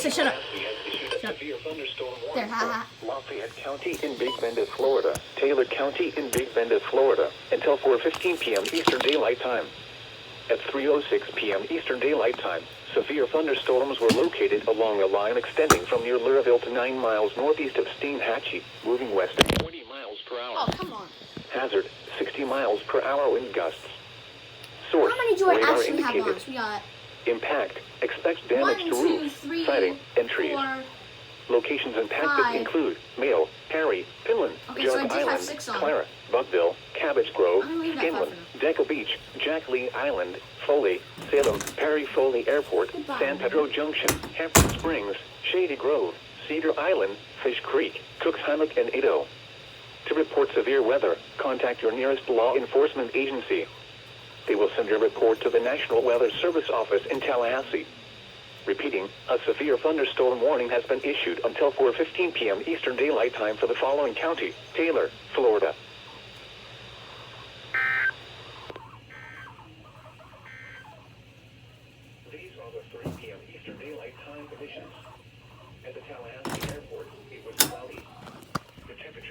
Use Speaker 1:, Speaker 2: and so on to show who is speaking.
Speaker 1: say shut up.
Speaker 2: Shut up.
Speaker 1: There, haha.
Speaker 3: Lafayette County in Big Bend, Florida. Taylor County in Big Bend, Florida. Until 4:15 p.m. Eastern Daylight Time. At 3:06 p.m. Eastern Daylight Time, severe thunderstorms were located along a line extending from near Lurville to 9 miles northeast of Steinhatchee, moving west at 20 miles per hour.
Speaker 1: Oh, come on.
Speaker 3: Hazard, 60 miles per hour wind gusts. Source,
Speaker 1: How many do I
Speaker 3: radar
Speaker 1: actually have
Speaker 3: indicated.
Speaker 1: on? We got
Speaker 3: Impact, expects damage
Speaker 1: 1,
Speaker 3: to
Speaker 1: 2,
Speaker 3: roofs,
Speaker 1: 3,
Speaker 3: siding, and trees.
Speaker 1: 4.
Speaker 3: Locations impacted
Speaker 1: 5.
Speaker 3: include Mayo, Perry, Pinland,
Speaker 1: Okay, so I
Speaker 3: Jug
Speaker 1: did have
Speaker 3: Island,
Speaker 1: 6 on.
Speaker 3: Clara, Buckville, Cabbage Grove,
Speaker 1: I'm gonna leave that
Speaker 3: Skinland,
Speaker 1: five
Speaker 3: Deco Beach, Jackley Island, Foley, Salem, Perry Foley Airport,
Speaker 1: Goodbye.
Speaker 3: San Pedro Junction, Hampton Springs, Shady Grove, Cedar Island, Fish Creek, Cooks Hammock, and Ado. To report severe weather, contact your nearest law enforcement agency. They will send your report to the National Weather Service office in Tallahassee. Repeating, a severe thunderstorm warning has been issued until 4:15 p.m. Eastern Daylight Time for the following county: Taylor, Florida. These are the 3 p.m. Eastern Daylight Time conditions. At the Tallahassee Airport, it was cloudy. The temperature